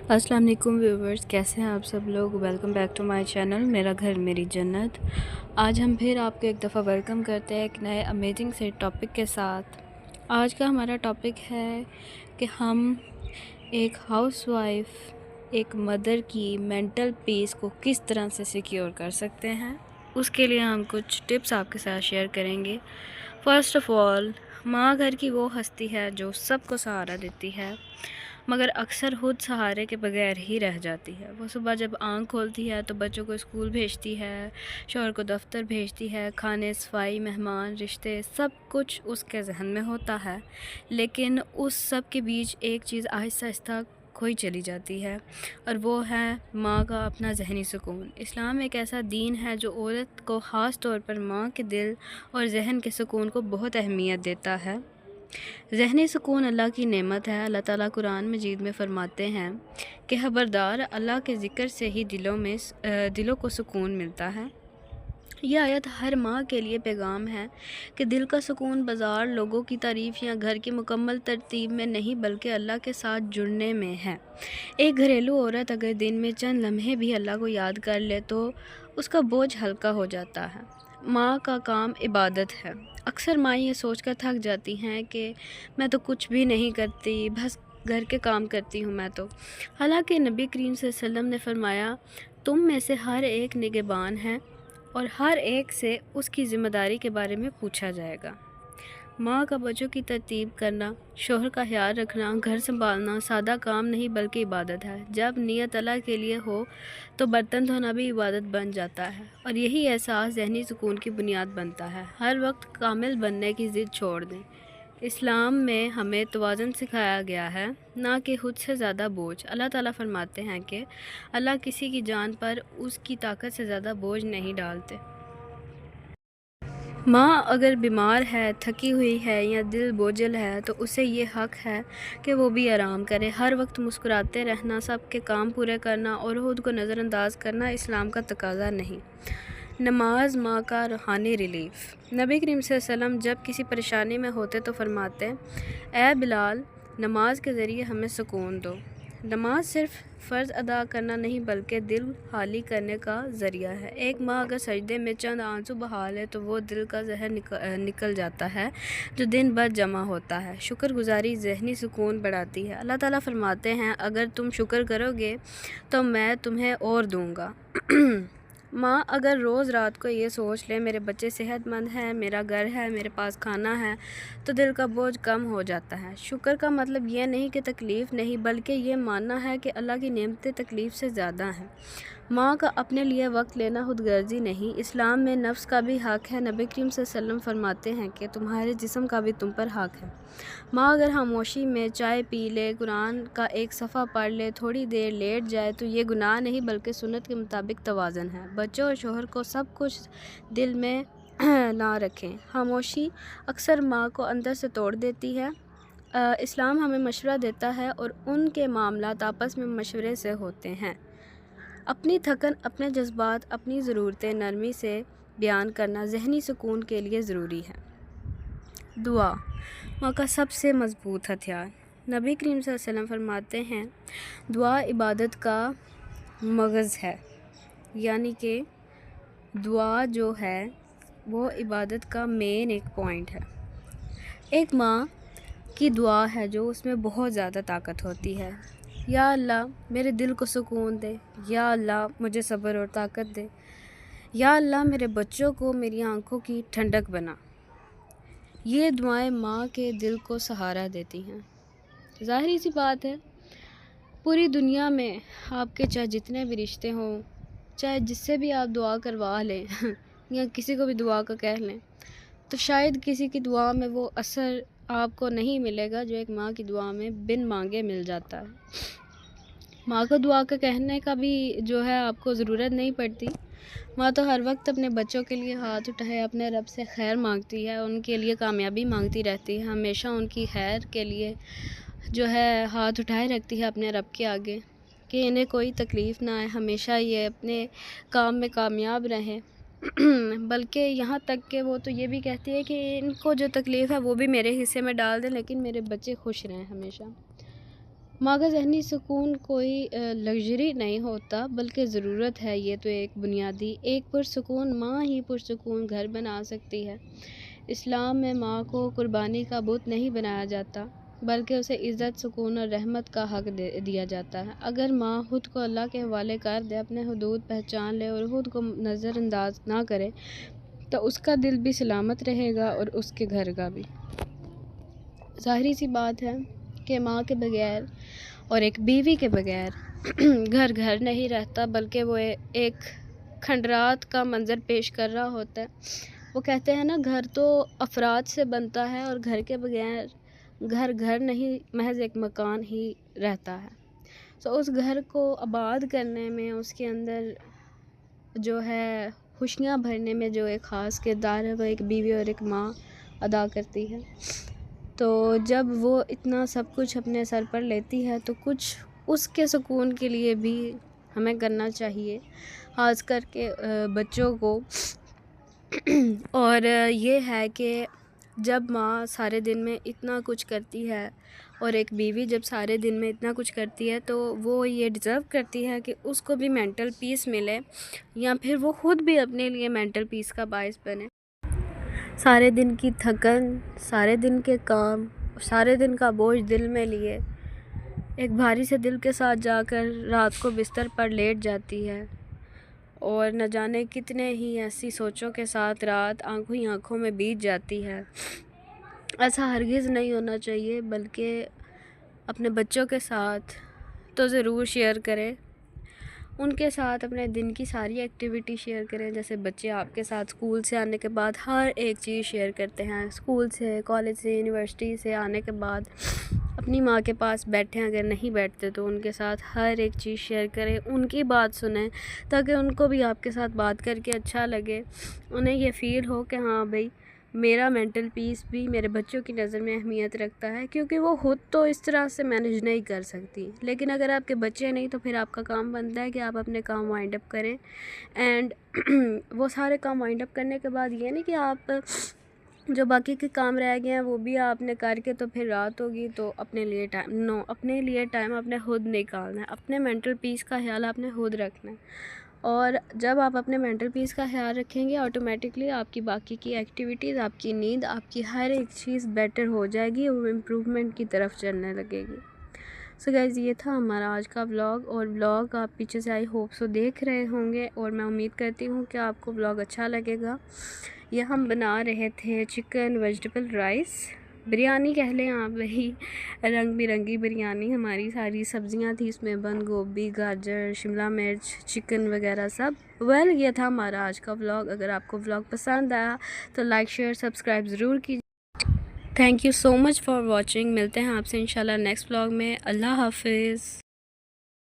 अस्सलाम वालेकुम व्यूवर्स, कैसे हैं आप सब लोग। Welcome back to my channel मेरा घर मेरी जन्नत। आज हम फिर आपको एक दफ़ा वेलकम करते हैं एक नए अमेजिंग से टॉपिक के साथ। आज का हमारा टॉपिक है कि हम एक हाउसवाइफ, एक मदर की मेंटल पीस को किस तरह से सिक्योर कर सकते हैं। उसके लिए हम कुछ टिप्स आपके साथ शेयर करेंगे। फ़र्स्ट ऑफ़ ऑल, माँ घर की वो हस्ती है जो सबको सहारा देती है, मगर अक्सर खुद सहारे के बगैर ही रह जाती है। वो सुबह जब आँख खोलती है तो बच्चों को स्कूल भेजती है, शौहर को दफ्तर भेजती है, खाने, सफाई, मेहमान, रिश्ते, सब कुछ उसके जहन में होता है। लेकिन उस सब के बीच एक चीज़ आहिस्ता आहिस्ता खोई चली जाती है, और वो है माँ का अपना ज़हनी सुकून। इस्लाम एक ऐसा दीन है जो औरत को ख़ास तौर पर माँ के दिल और जहन के सुकून को बहुत अहमियत देता है। ज़हनी सुकून अल्लाह की नेमत है। अल्लाह ताला कुरान मजीद में फ़रमाते हैं कि ख़बरदार, अल्लाह के ज़िक्र से ही दिलों को सुकून मिलता है। यह आयत हर माँ के लिए पैगाम है कि दिल का सुकून बाज़ार, लोगों की तारीफ़ या घर की मुकम्मल तरतीब में नहीं, बल्कि अल्लाह के साथ जुड़ने में है। एक घरेलू औरत अगर दिन में चंद लम्हे भी अल्लाह को याद कर ले तो उसका बोझ हल्का हो जाता है। माँ का काम इबादत है। अक्सर माँ ये सोचकर थक जाती हैं कि मैं तो कुछ भी नहीं करती, बस घर के काम करती हूँ मैं तो। हालांकि नबी करीम सल्लल्लाहु अलैहि वसल्लम ने फरमाया, तुम में से हर एक निगहबान है और हर एक से उसकी ज़िम्मेदारी के बारे में पूछा जाएगा। माँ का बच्चों की तरतीब करना, शौहर का ख्याल रखना, घर संभालना सादा काम नहीं बल्कि इबादत है। जब नियत अल्लाह के लिए हो तो बर्तन धोना भी इबादत बन जाता है, और यही एहसास ज़हनी सुकून की बुनियाद बनता है। हर वक्त कामिल बनने की ज़िद छोड़ दें। इस्लाम में हमें तवाज़ुन सिखाया गया है, ना कि खुद से ज़्यादा बोझ। अल्लाह ताला फरमाते हैं कि अल्लाह किसी की जान पर उसकी ताकत से ज़्यादा बोझ नहीं डालते। माँ अगर बीमार है, थकी हुई है या दिल बोझल है तो उसे ये हक़ है कि वो भी आराम करे। हर वक्त मुस्कुराते रहना, सबके काम पूरे करना और ख़ुद को नज़रअंदाज करना इस्लाम का तकाज़ा नहीं। नमाज माँ का रूहानी रिलीफ़। नबी करीम सल्लल्लाहु अलैहि वसल्लम जब किसी परेशानी में होते तो फरमाते, ऐ बिलाल, नमाज के ज़रिए हमें सुकून दो। नमाज सिर्फ़ फ़र्ज़ अदा करना नहीं बल्कि दिल खाली करने का ज़रिया है। एक माँ अगर सजदे में चंद आंसू बहा ले तो वो दिल का जहर निकल जाता है जो दिन भर जमा होता है। शुक्रगुज़ारी ज़हनी सुकून बढ़ाती है। अल्लाह ताला फरमाते हैं, अगर तुम शुक्र करोगे तो मैं तुम्हें और दूँगा। माँ अगर रोज़ रात को ये सोच ले, मेरे बच्चे सेहतमंद हैं, मेरा घर है, मेरे पास खाना है, तो दिल का बोझ कम हो जाता है। शुक्र का मतलब ये नहीं कि तकलीफ़ नहीं, बल्कि ये मानना है कि अल्लाह की नेमतें तकलीफ़ से ज़्यादा हैं। माँ का अपने लिए वक्त लेना खुदगर्जी नहीं, इस्लाम में नफ्स का भी हक़ है। नबी करीम सल्लल्लाहु अलैहि वसल्लम फरमाते हैं कि तुम्हारे जिस्म का भी तुम पर हक़ है। माँ अगर खामोशी में चाय पी ले, कुरान का एक सफ़ा पढ़ ले, थोड़ी देर लेट जाए तो ये गुनाह नहीं बल्कि सुन्नत के मुताबिक तवाज़ुन है। बच्चों और शौहर को सब कुछ दिल में ना रखें। खामोशी अक्सर माँ को अंदर से तोड़ देती है। इस्लाम हमें मशवरा देता है और उनके मामलात आपस में मशवरे से होते हैं। अपनी थकन, अपने जज्बात, अपनी ज़रूरतें नरमी से बयान करना ज़हनी सुकून के लिए ज़रूरी है। दुआ माँ का सबसे मज़बूत हथियार। नबी करीम सल्लल्लाहु अलैहि वसल्लम फरमाते हैं, दुआ इबादत का मग़ज़ है, यानी कि दुआ जो है वो इबादत का मेन एक पॉइंट है। एक माँ की दुआ है जो उसमें बहुत ज़्यादा ताकत होती है। या अल्लाह, मेरे दिल को सुकून दे। या अल्लाह, मुझे सब्र और ताकत दे। या अल्लाह, मेरे बच्चों को मेरी आंखों की ठंडक बना। ये दुआएं माँ के दिल को सहारा देती हैं। ज़ाहिर सी बात है, पूरी दुनिया में आपके चाहे जितने भी रिश्ते हों, चाहे जिससे भी आप दुआ करवा लें या किसी को भी दुआ का कह लें, तो शायद किसी की दुआ में वो असर आपको नहीं मिलेगा जो एक माँ की दुआ में बिन मांगे मिल जाता है। माँ को दुआ का कहने का भी जो है आपको ज़रूरत नहीं पड़ती। माँ तो हर वक्त अपने बच्चों के लिए हाथ उठाए अपने रब से खैर मांगती है, उनके लिए कामयाबी मांगती रहती है, हमेशा उनकी खैर के लिए जो है हाथ उठाए रखती है अपने रब के आगे कि इन्हें कोई तकलीफ़ ना आए, हमेशा ये अपने काम में कामयाब रहें। बल्कि यहाँ तक कि वो तो ये भी कहती है कि इनको जो तकलीफ़ है वो भी मेरे हिस्से में डाल दें, लेकिन मेरे बच्चे खुश रहें हमेशा। ماں کا ذہنی سکون کوئی لگژری نہیں ہوتا بلکہ ضرورت ہے، یہ تو ایک بنیادی ایک پرسکون ماں ہی پرسکون گھر بنا سکتی ہے۔ اسلام میں ماں کو قربانی کا بت نہیں بنایا جاتا بلکہ اسے عزت، سکون اور رحمت کا حق دیا جاتا ہے۔ اگر ماں خود کو اللہ کے حوالے کر دے، اپنے حدود پہچان لے اور خود کو نظر انداز نہ کرے تو اس کا دل بھی سلامت رہے گا اور اس کے گھر کا بھی۔ ظاہری سی بات ہے کہ ماں کے بغیر اور ایک بیوی کے بغیر گھر گھر نہیں رہتا بلکہ وہ ایک کھنڈرات کا منظر پیش کر رہا ہوتا ہے۔ وہ کہتے ہیں نا، گھر تو افراد سے بنتا ہے اور گھر کے بغیر گھر گھر نہیں، محض ایک مکان ہی رہتا ہے۔ تو اس گھر کو آباد کرنے میں، اس کے اندر جو ہے خوشیاں بھرنے میں جو ایک خاص کردار ہے وہ ایک بیوی اور ایک ماں ادا کرتی ہے۔ تو جب وہ اتنا سب کچھ اپنے سر پر لیتی ہے تو کچھ اس کے سکون کے لیے بھی ہمیں کرنا چاہیے، خاص کر کے بچوں کو۔ اور یہ ہے کہ جب ماں سارے دن میں اتنا کچھ کرتی ہے اور ایک بیوی جب سارے دن میں اتنا کچھ کرتی ہے تو وہ یہ ڈیزرو کرتی ہے کہ اس کو بھی مینٹل پیس ملے، یا پھر وہ خود بھی اپنے لیے مینٹل پیس کا باعث بنے۔ سارے دن کی تھکن، سارے دن کے کام، سارے دن کا بوجھ دل میں لیے ایک بھاری سے دل کے ساتھ جا کر رات کو بستر پر لیٹ جاتی ہے، اور نہ جانے کتنے ہی ایسی سوچوں کے ساتھ رات آنکھوں ہی آنکھوں میں بیت جاتی ہے۔ ایسا ہرگز نہیں ہونا چاہیے، بلکہ اپنے بچوں کے ساتھ تو ضرور شیئر کریں، ان کے ساتھ اپنے دن کی ساری ایکٹیویٹی شیئر کریں۔ جیسے بچے آپ کے ساتھ اسکول سے آنے کے بعد ہر ایک چیز شیئر کرتے ہیں، اسکول سے، کالج سے، یونیورسٹی سے آنے کے بعد اپنی ماں کے پاس بیٹھیں، اگر نہیں بیٹھتے تو ان کے ساتھ ہر ایک چیز شیئر کریں، ان کی بات سنیں تاکہ ان کو بھی آپ کے ساتھ بات کر کے اچھا لگے، انہیں یہ فیل ہو کہ ہاں بھئی میرا مینٹل پیس بھی میرے بچوں کی نظر میں اہمیت رکھتا ہے، کیونکہ وہ خود تو اس طرح سے مینیج نہیں کر سکتی، لیکن اگر آپ کے بچے نہیں تو پھر آپ کا کام بنتا ہے کہ آپ اپنے کام وائنڈ اپ کریں، اینڈ وہ سارے کام وائنڈ اپ کرنے کے بعد یہ نہیں کہ آپ جو باقی کے کام رہ گئے ہیں وہ بھی آپ نے کر کے تو پھر رات ہوگی تو اپنے لیے ٹائم اپنے لیے ٹائم اپنے خود نکالنا ہے، اپنے مینٹل پیس کا خیال آپ نے خود رکھنا ہے۔ اور جب آپ اپنے مینٹل پیس کا خیال رکھیں گے آٹومیٹکلی آپ کی باقی کی ایکٹیویٹیز، آپ کی نیند، آپ کی ہر ایک چیز بیٹر ہو جائے گی اور امپروومنٹ کی طرف چلنے لگے گی۔ سو گائز، یہ تھا ہمارا آج کا ولاگ، اور ولاگ آپ پیچھے سے آئی ہوپ سو دیکھ رہے ہوں گے، اور میں امید کرتی ہوں کہ آپ کو ولاگ اچھا لگے گا۔ یہ ہم بنا رہے تھے چکن ویجیٹیبل رائس، بریانی کہہ لیں آپ، وہی رنگ برنگی بریانی، ہماری ساری سبزیاں تھیں اس میں، بند گوبھی، گاجر، شملہ مرچ، چکن وغیرہ سب۔ یہ تھا ہمارا آج کا ولاگ۔ اگر آپ کو ولاگ پسند آیا تو لائک، شیئر، سبسکرائب ضرور کیجیے۔ Thank you so much for watching. ملتے ہیں آپ سے انشاءاللہ نیکسٹ ولاگ میں۔ اللہ حافظ۔